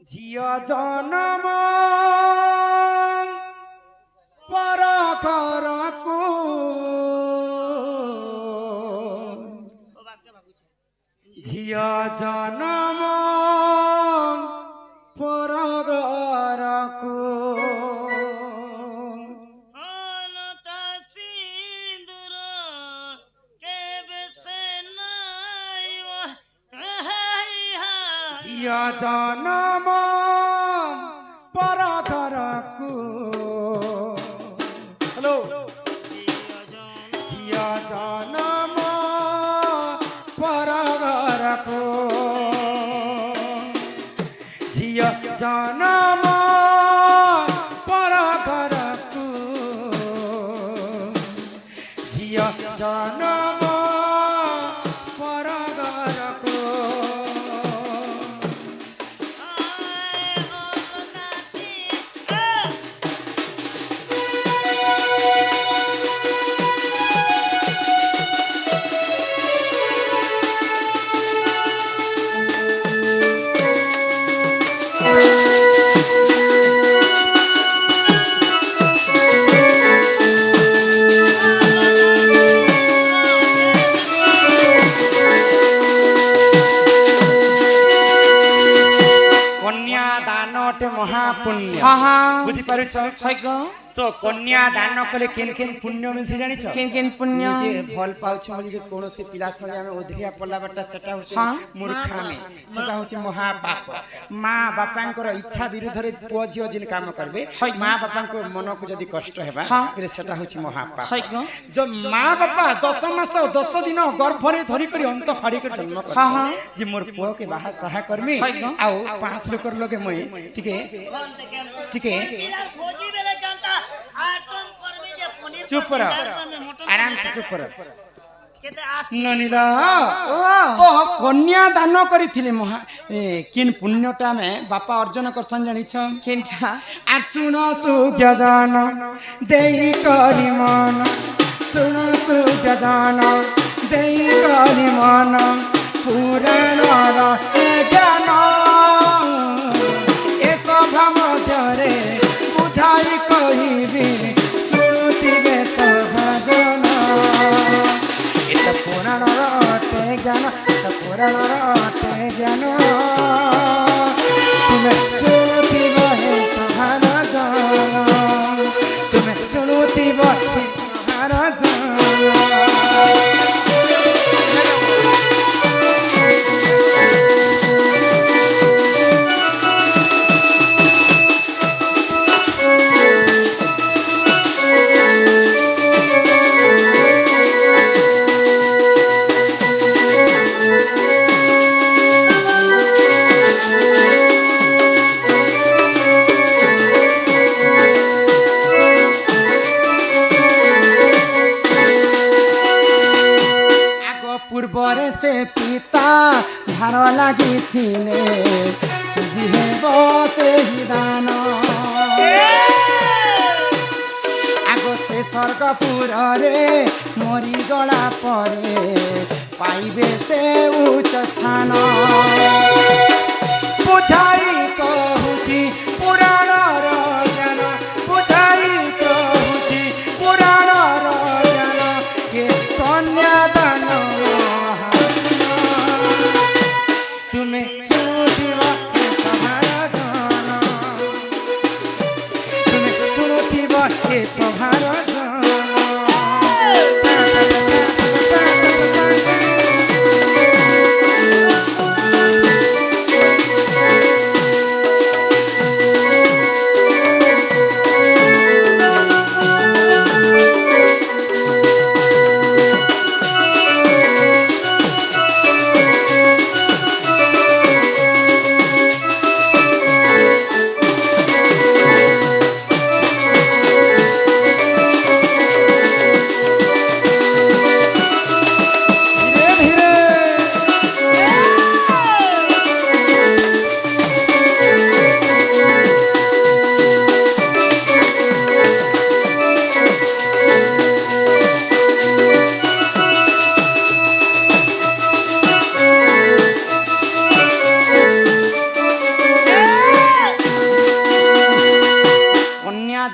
ঝিয়া জনম পর ঘরকু ঝিয়া জনম পর ঘরকু ঝিয়া জনম পর ঘরকু হ্যালো ঝিয়া জনম পর ঘরকু ঝিয়া জনম পর ঘরকু ঝিয়া জনম পর ঘরকু কন্যা দানটে মহাপুণ্য বুঝি পারুছ তো কন্যা দান কলে কেন কেন পুণ্য মিলছে জানিছ কেন কেন পুণ্য যে ফল পাউছ মানে যে কোনসি পিলা সঙ্গে আমি ওধিয়া পলা বাটা সেটা হচ্ছে মূর্খামি সেটা হচ্ছে মহাপাপ মা বাপাঙ্কর ইচ্ছা বিরুদ্ধে পুଅ ଝିଅ যিনি কাম করবে মা বাপাঙ্ক মনকু যদি কষ্ট হেবা বলে সেটা হচ্ছে মহাপাপ যে মা বাপা 10 মাস 10 দিন গর্ভরে ধরি করে অন্ত ফাড়ি করে জন্ম করছে যে মোর পুଅ কে বাহা সাহা করমি আও পাঁচ লোকর লগে মই টিকে টিকে চুপ কর আরাম से চুপ কর ননিলা তো কন্যা দান করিଥିଲେ মহা কিন পুণ্যটা মে বাপা অর্জন করছন জানিছ কেনটা আর শুন সুজ্ঞ জান দেই করি মন শুন সুজ্ঞ জান দেই করি মন পুরাণর জ্ঞান এসব ମଧ୍ୟରେ বুঝাই কহিবি শুনুতিবে সভাজন এত পুরাণর অটে জ্ঞান এত পুরাণর অটে জ্ঞান তুমি শুনুতিব হে সভাজন তুমি শুনুতিব হে সভাজন ପୂର୍ବରେ ସେ ପିତା ଧାର ଲାଗିଥିଲେ ସୁଜି ହେବ ସେହି ଦାନ ଆଗ ସେ ସ୍ୱର୍ଗପୁରରେ ମରିଗଲା ପରେ ପାଇବେ ସେ ଉଚ୍ଚ ସ୍ଥାନ ବୁଝାଇ କହୁଛି ପୁରାଣର ଜ୍ଞାନ ବୁଝାଇ କହୁଛି ପୁରାଣର ଜ୍ଞାନ ଏ କନ୍ୟା ଦାନ তুমি শুনুথিব হে সভাজন তুমি শুনুথিব হে সভাজন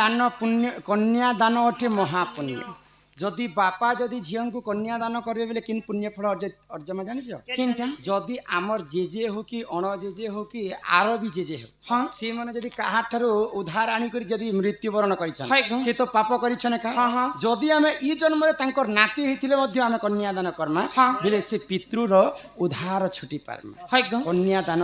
दान पुण्य कन्या दान अटे महापुण्य जदि बापा जदि झील को कन्या दान करेंगे बोले किन पुण्य फल अर्जमा जान जदि आमर जेजे हो कि अण जेजे हो कि आर भी जेजे हो हाँ सी मैंने जदि कहा उधार आनिक जदि मृत्युवरण कर तो पाप करी आम ई जन्म नाती होते आम कन्या दान करमा बोले से पितृर उधार छुटी पार्मा कन्या दान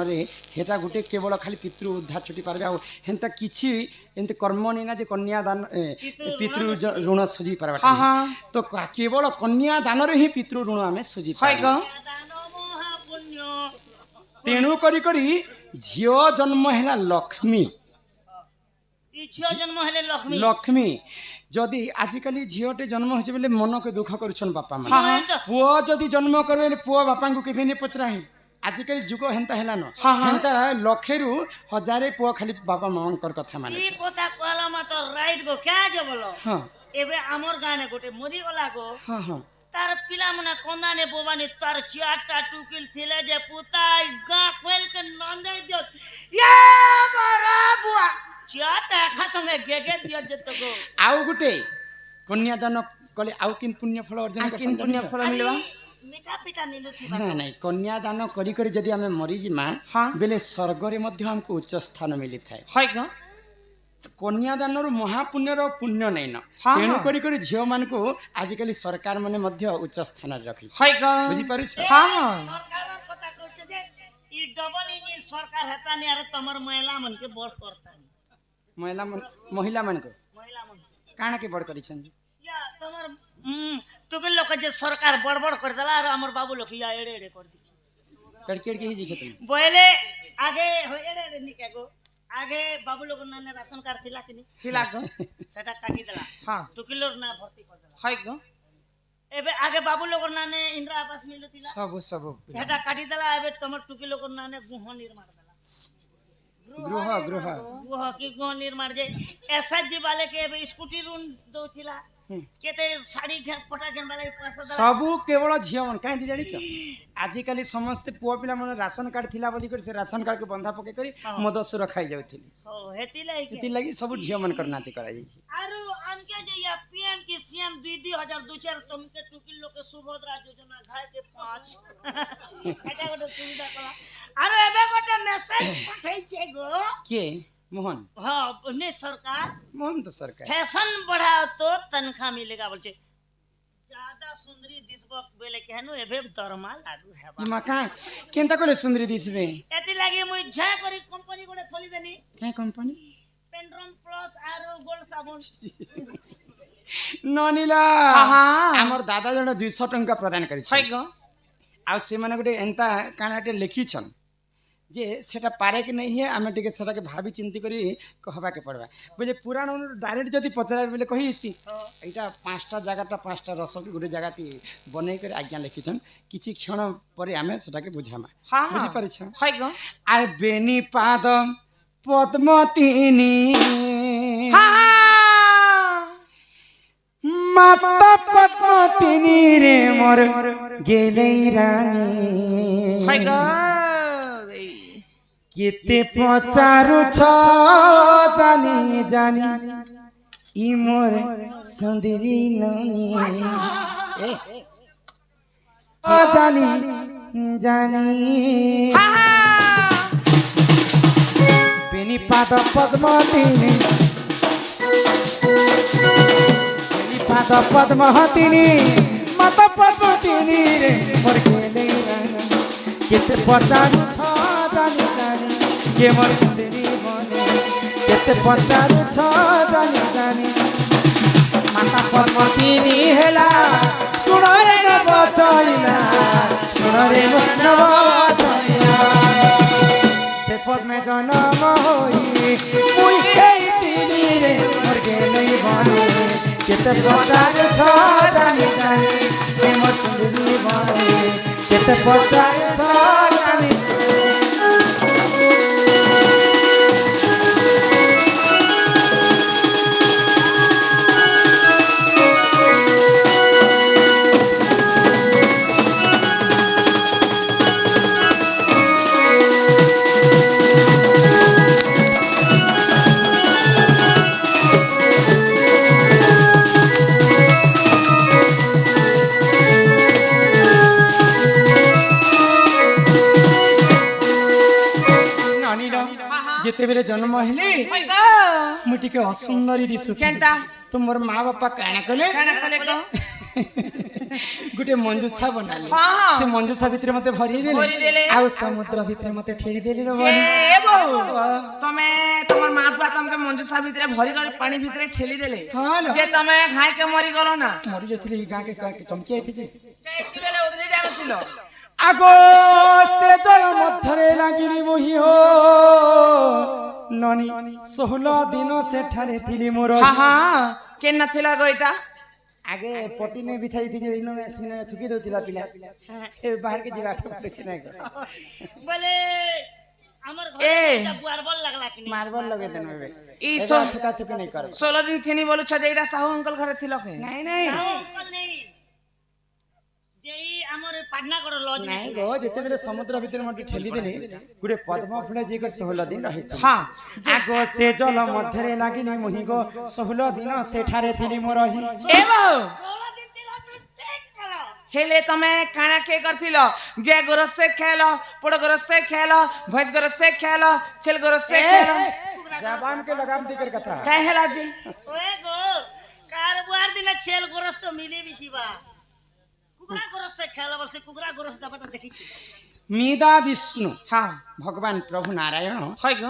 हेटा गोटे केवल खाली पितृ उद्धार छुटी पार्बे आंता किसी एमती कर्म नहीं ना कन्या दान पितृ ऋण सुझी पार्बा तो केवल कन्या दान ही पितृ ऋण आम सुझी तेणु करी झियो जन्म है लक्ष्मी लक्ष्मी जदि आजिकल झीटे जन्म हो मन को दुख करुछन बापा पुओ जदि जन्म करे पुओ बापा को केवे नहीं पचरा है आजिकल जुग हेन्ता है न हेन्ता लक्षे रु हजारे पुओ खाली बापा मांकर कथा माने ई पता कहला मा तो राइट गो क्या जे बोलो हां एबे हमर गाने गोटे मोदी वाला गो हां हां तार पिला मने कोंदा ने बोबानी तार चियाटा टुकिल थिले जे पुता गा कोल के नंदे जो ये बरा बुआ चियाटा खा संगे गेगे दियो जतो गो आउ गुटे कन्यादान कले आउ किन पुण्य फल अर्जन कर किन पुण्य फल मिलबा मीठा पीठा मिलुथि ना नहीं कन्यादान करी करी जदी हमें मरी जिमा बेले स्वर्ग रे मध्य हमको उच्च स्थान मिली थाए हाय ग कन्यादान रो महापुण्य रो पुण्य नै न तेणु करी करी झियो मान को आजिकली सरकार माने मध्य उच्च स्थान रे रखी हाय ग बुझी पारु छ हां सरकार पता करते जे ई डबल इंजिन सरकार हेता ने अरे तमर महिला मन के बड़ करता महिला मन को काना के बड़ करी छन या तमर टुकल लोक जे सरकार बड़बड़ कर देला और हमर बाबू लोक या एड़े एड़े कर दी कड़केड़ के ही जे छतन बोले आगे हो एड़े एड़े निके गो आगे बाबू लोग ने राशन कार्ड थिला कि थिला गो सेटा काटी देला हां टुकिलोर ना भर्ती कर देला हाय गो एबे आगे बाबू लोग ने इंदिरा आवास मिलु थिला सब सेटा काटी देला एबे तमर टुकी लोग ने गुह निर्माण देला गृह गृह गृह की गुह निर्माण जे एसएचजी वाले के एबे स्कूटी ऋण दो थिला केते साड़ी घेर पटा घेर वाले पैसा देला सब केवल झियो मन काई जानि छ आजि काली समस्त पुआ पिला मन राशन कार्ड थिला बोली कर से राशन कार्ड के बंधा पके करी मद सुर खाई जाउथिली हो हेती लगी सब झियो मन करनाती करा जाई आरो हमके जे या पीएम की सीएम 2004 तुमके टुकिल लोग के सुभद्रा योजना घाय के 5 एटा गोटे सुविधा कला आरो एबे गोटे मैसेज पठै छे गो के मोहन हां ने सरकार मोहन तो सरकार फैशन बढ़ाओ तो तनखा मिलेगा बोल छे ज्यादा सुंदरी दिसबक बेले कहनु एबे दरमा लागू हेबा ई मका केनता कोले सुंदरी दिसबे एति लागे मुई झा करी कंपनी गोटे खोली देनी के कंपनी पेंड्रम प्लस आरो गोल्ड साबुन ननिला हमर दादा जण 200 टंका प्रदान करि छै ग आ से माने गोटे एंता कानाटे लिखी छन जे सेटा पारे कि नहीं है आमे टिके सेटा के भाभी चिंती करी कहबा के पड़बा बोले पुराण डायरेक्ट जदी पचरा बोले कहिसी एटा पांचटा जगहटा पांचटा रस के गुटे जगह ती बनै कर आज्ञा लिखी छन किछि क्षण परे आमे सेटा के बुझामा बुझी पारि छ हाय ग आ बेनी पादम पद्मतिनी माता पद्मतिनी रे मोर गेलै रानी हाय ग केते पचारु छ जानी जानी ई मोर सुंदरी ननी ए जानी जानी बेनी पाद पद्मतिनी बेनी पाद पद्मतिनी माता पद्मतिनी रे मोर गेलै रानी केते पचारु छ जानी जानी के मोर सुंदरी बने केते पचारु छ जानी जानी माता पद्मतिनी हेला सुन रे न बचैला सुन रे न बचैला से पद में जन्म होई मुई हेतिनी रे मोर गेलै बने केते पचारु छ जानी जानी के मोर सुंदरी बने केते पचारु छ जानी ଜାଣିଲ ଯେତେବେଳେ ଜନ୍ମ ହେଲେ ମୁଁ ଟିକେ ଅସୁନ୍ଦରୀ ଦିଶୁ ତୁମର ମା ବାପା କାଣା କଲେ ଗୋଟେ ମଞ୍ଜୁସା ବନାଲେ ସେ ମଞ୍ଜୁସା ଭିତରେ ମତେ ଭରି ଦେଲେ ଆଉ ସମୁଦ୍ର ଭିତରେ ମତେ ଠେଲି ଦେଲେ ତମେ ତମର ମା ବାପା ତମକେ ମଞ୍ଜୁସା ଭିତରେ ଭରି କରି ପାଣି ଭିତରେ ଠେଲି ଦେଲେ ଯେ ତମେ ଖାଇକେ ମରି ଗଲ ନା ମରି ଯାଇଥିଲି ଏଇ ଗାଁ କେ ଚମକି ଯାଇଥିଲି କେତେବେଳେ ଉଧରି ଯାଉଥିଲ ଆଗୋ ସେ ଜଳ ମଧ୍ୟରେ ଲାଗିଲି ମୁହିଁ ହୋ ନନି 16 ଦିନ ସେଠାରେ ଥିଲି ମୋର କେନ୍ ନଥିଲା ଗো ଏଟା ଆଗେ ପଟି ନେ ବିଛାଇ ଥିଲି ଇନ ସିନେ ଥୁକି ଦଉଥିଲା ପିଲା ଏ ବାହାର के ଯିବା କିଛି নাই बोले हमर घर बुआर बल लगला कि मार्बल लगे देन बे ई सो थुका थुकी नहीं कर 16 दिन थेनी बोलु छ जेइडा साहू अंकल घरे थिलो के नहीं नहीं अंकल नहीं जेई हमर पाटना कर लॉज नहीं गो जेते बेले समुद्र भीतर मटे ठेली देले गुडे पद्म फुल जे कर 16 दिन रही आगो से जल मध्यरे लागिनी मुही गो 16 दिन सेठारे थिली मोर ही एबो 16 दिन तिला तू चेक कलो हेले तमे काना के करथिलो गे गोरस से खेलो पोड़ गोरस से खेलो भैंस गोरस से खेलो छेल गोरस से खेलो जबान के लगाम दिकर कथा काहे हला जी ओए गो कार बुआर दिन छेल गोरस तो मिली भी जीवा कुकरा गोरस से खेलो बल से कुकरा गोरस दबाटा देखि छु मीदा विष्णु भगवान प्रभु नारायण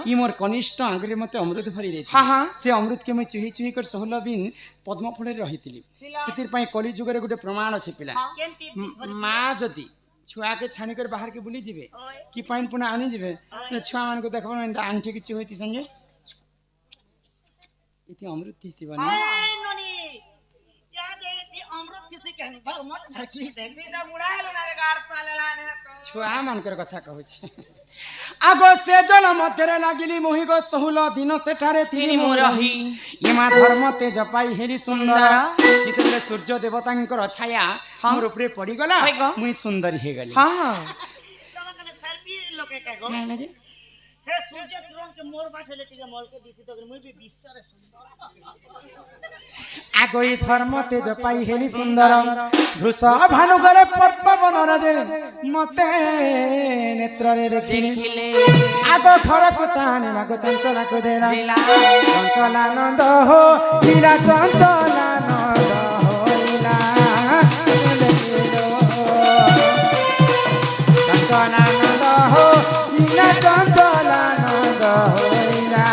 ई मोर कनिष्ठ आंगुरी मते अमृत भरी देथि से अमृत के मैं चुही चुही कर 16 दिन पद्म फुल रे रहितिली सितिर पई कली जुग रे गुटे प्रमाण अछि पिला मां जदी छुआ के छानी कर बाहर के बुली जिवे कि पाइन पुना आनी जिवे छुआ मान को देखबो आंठी के चुहीति संगे इति अमृत थी शिवानी ए ननी याद है इति अमृत थी के भर मत भरचुही देखि त बुढ़ा हेलो ना रे गाड़ साले लाने छुआ मान कर कथा कहू छी आगो से जल मध्यरे लागिली मोहि गो 16 दिन सेठारे थिनी मोरही इमा धर्म तेज पाई हेली सुंदर जितले सूर्य देवतांकर छाया मोर ऊपर पड़ी गला मुई सुंदर हे गली तब कने सेल्फी लोके का गो काहे जे हे सूर्य किरण के मोर बाठे लेटिके मल के दीती तो मुई भी विश्व रे सुंदर आगो ई धर्म तेज पाई हेली सुंदर भृष भानु गले पद्म बन रजे मते नेत्र रे देखिले आगो खड़क ताने लागो चंचला को देला चंचलानंद हो लीला चंचलानंद हो लीला चंचलानंद हो लीला चंचलानंद हो लीला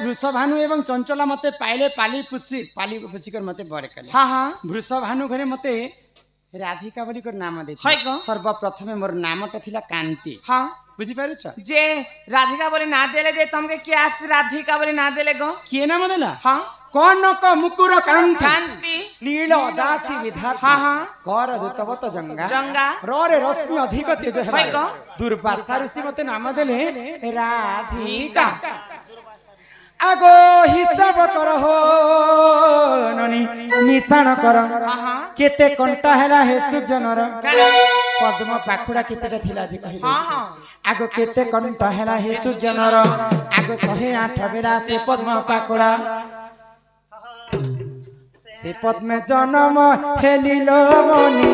वृषभानु एवं चंचला मते पाइले पाली पुसी कर मते बड़े कले वृषभानु घरे मते राधिका बोली कर नाम दे सर्वप्रथमे मोर नामटा थिला कांति बुझी पारु छ जे राधिका बोली ना देले जे तुमके क्या राधिका बोली ना देले गो के नाम देला कनक मुकुर कांति नील दासी विधाता कर दूतवत जंगा रे रश्मि अधिक तेज है दुर्वासा ऋषि मते नाम देले राधिका आगो हिसाब कर हो ननी निशान कर केते कंटा हैला हे सुजनर पद्म पाखुड़ा केतेटा थिला जे कहि आगो केते कंटा हैला हे सुजनर आगो 108 बेला से पद्म पाखुड़ा से पद्म जन्म हेलिलो मने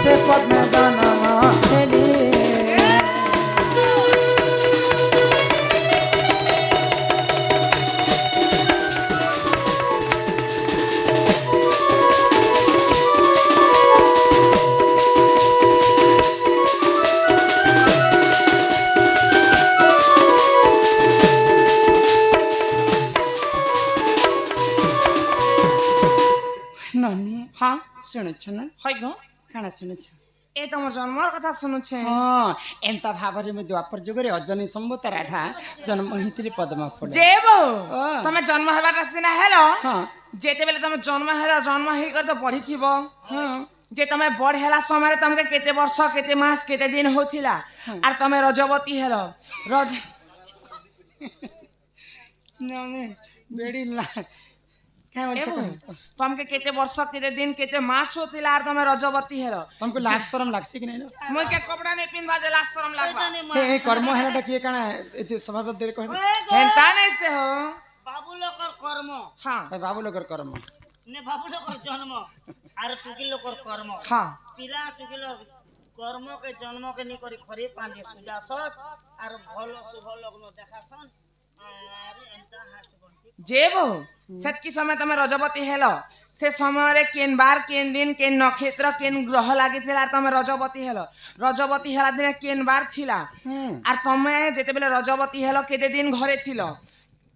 से पद्म जन्म हेली शुणुछ ना काना शुणुछ ए तम जन्मर कथा शुणुछे एंता भाबरे में द्वापर जुगरे अजनी संबत राधा जन्म हितली पद्म फुल जेबो तमे जन्म हेबाटा सिना हेलो जेते बेले तमे जन्म हे कर तो पढ़ी थिबो जे तमे बड़ हेला समय तमके केते वर्ष केते मास केते दिन होथिला आर तमे रजवती हेलो रज नने बेडी ला क्या बोल एवं छे तुमके केते वर्ष केते दिन केते मास होतिला आर तुमे रजवती हेलो तुमको लाज शरम लागसी कि नहीं मुई के कपड़ा नहीं पिनवा जे लाज शरम लागबा ए कर्म हेलाटा किए काना एते सभापति देर कहबे हेंता नहीं से हो बाबू लोकर कर्म हां बाबू लोकर कर्म ने बाबू लोकर जन्म आर टुकी लोकर कर्म हां पिला टुकी लोक कर्म के जन्म के नी करी खरी पांदे सुजासत आर भलो शुभ लग्न देखासन आर एंता हाथ बंटी जेबो सेतकी समय तमे रजवती हेलो से समय रे केन बार केन दिन केन नक्षत्र केन ग्रह लागि थिला तमे रजवती हेलो रजवती हेला दिन केन बार थिला आर तमे जेते बेले रजवती हेलो केते दिन घरे थिलो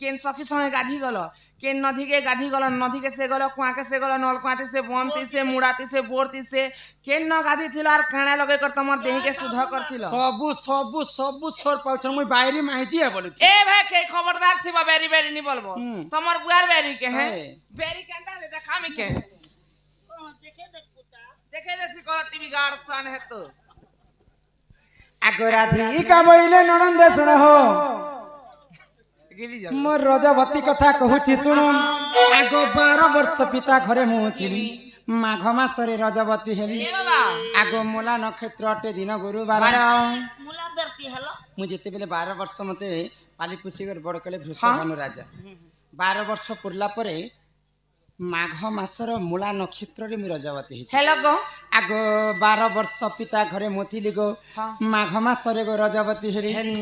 केन सखी समय गाधी गलो केन नदी के गाधी गलो नदी के से गलो कुआ के से गलो नल कुआती से बनती से मुड़ाती से बोरती से केन न गाधी थिला आर काणा लगे कर तमर देह के शुद्ध करथिलो सबु सोर पाउछ मुई बाहरी माहिती है बोलु ए भाई के खबरदार थिबा बेरी बेरी नी बोलबो तमर बुआर बेरी के है है। बेरी केंदा दे खामी के देखे देख पुता देखे देसी कर टीवी गार्ड सन है तो आगो राधी का बोइले ननंदे सुन हो गिली जा मोर रजवती कथा कहूची सुन आगो 12 वर्ष पिता घरे मु थिली माघ मासरे रजवती हेली ए बाबा आगो मूला नक्षत्र अटे दिन गुरुवार मुला बेरती हेलो मु जेते बेले 12 वर्ष मते पाली पुसी कर बड़ कले वृषभानु राजा 12 वर्ष पुरला परे माघ मासर मूला नक्षत्र रे मु रजवती हेची हेलो गो आगो 12 वर्ष पिता घरे मोथिली गो माघ मासरे गो रजवती हेली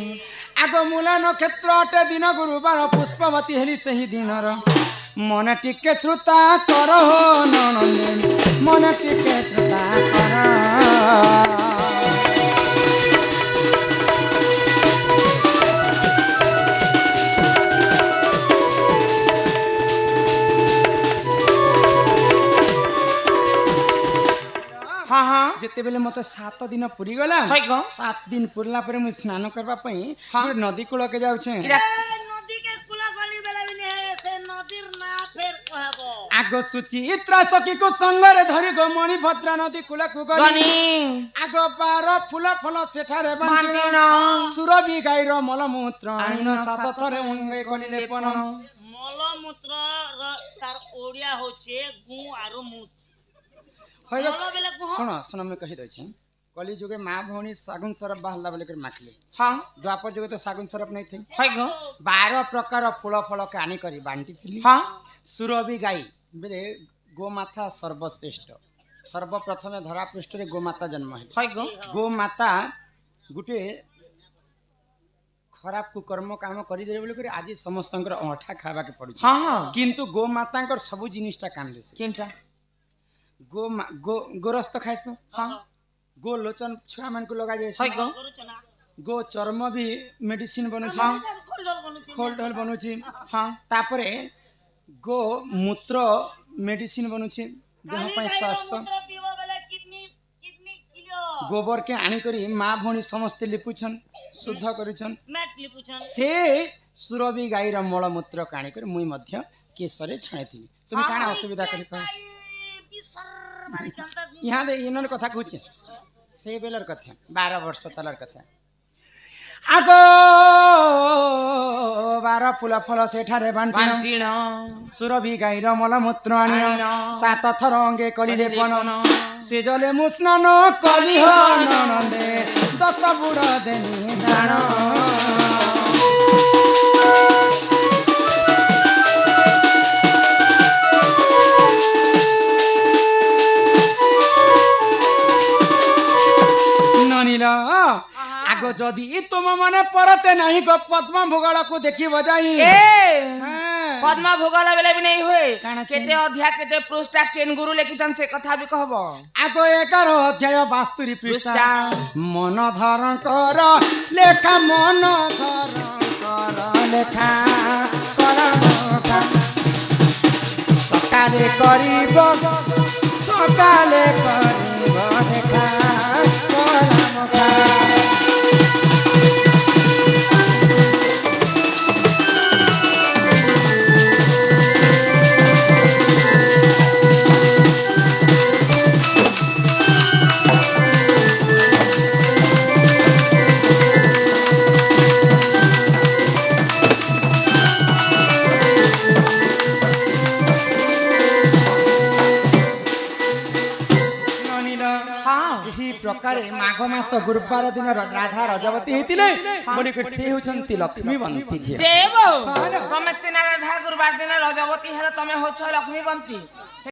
आगो मूला नक्षत्र अटे दिन गुरुवार पुष्पवती हेली सही दिनर मन टिके श्रुता कर हो ननंदे मन टिके श्रुता कर हां हां जेते बेले मते 7 दिन पुरी गला है गो 7 दिन पुरला परे मु स्नान करबा पई गोटे नदी कूल के जाउ छे इरा नदी के कुला गली बेला भी नहीं से नदीर ना फेर कहबो आगो सुचित्रा सखी को संगरे धरि गो मणि भद्रा नदी कूल को गली गनी आगो 12 फूल फल सेठारे बांटिन बांटिन सुरभि गाईर मलमूत्र आइन सात थरे उंगे कलिले पन मलमूत्र तार ओडिया होचे गु आरो मूत्र होय मल बेला गु सुन सुन मैं कहि दइ छी कली जुगे माँ भौणी सागुन सरप बाहला बोले कर माखले हां द्वापर जुगे तो सागुन सरप नहीं थी है गो 12 प्रकार फूल फल के आनी करी बांटी थी हां सुरभि गाई बेले गोमाता सर्वश्रेष्ठ सर्वप्रथम धरा पृष्ठ रे गोमाता जन्म है गो गोमाता गुटे खराब कुकर्म काम करी दे बोले कर आज समस्त अंठा खावा के पड़ू हां हां किंतु गोमाता सब जिनिसटा काम देसे केनचा गोरस्त खाइस हां गो लोचन छुआ मन को लगा जाए है गो करूचना गो चर्म भी मेडिसिन बनुची खोल जल बनुची खोल ढोल बनुची हां तापरे गो मूत्र मेडिसिन बनुची देह पय स्वास्थ्य मूत्र पीबो बेला किडनी किलो गोबर के आनी करी माँ भौणी समस्त लिपुछन शुद्ध करिछन मैट लिपुछन से सुरभि गाईर मलमूत्र काणी कर मुई मध्य केसरे छाणीथि तुम काना असुविधा करी कह बिसर बारी कांता यहाँ दे इनन कथा कहूछ से बेलर कथा 12 वर्ष तलर कथा आगो 12 फूल फल सेठारे बांटिन बांटिन सुरभि गाईर मलमूत्र आनिन सात थर अंगे कलिले पन से जले मुस्नान कली हो ननंदे 10 बुड़ देनी जान ननीला आगो जदि तुम माने परते नहीं गो पद्म भूगोल को देखी बजाई ए हाँ। पद्मा भूगोल बेले भी नहीं हुए काना से? केते अध्याय केते पृष्ठा केन गुरु लेखिछन से कथा भी कहबो आगो 11 अध्याय 72 पृष्ठा पृष्ठा मन धारण कर लेखा मन धारण कर लेखा सकाले करिब सकाले करिब देखा करमका प्रकार माघ मास गुरुवार दिन राधा रजवती हेतिले मने को से होचंती लक्ष्मीवंती झिया जेबो तमे सिना राधा गुरुवार दिन रजवती हेला तमे होछ लक्ष्मीवंती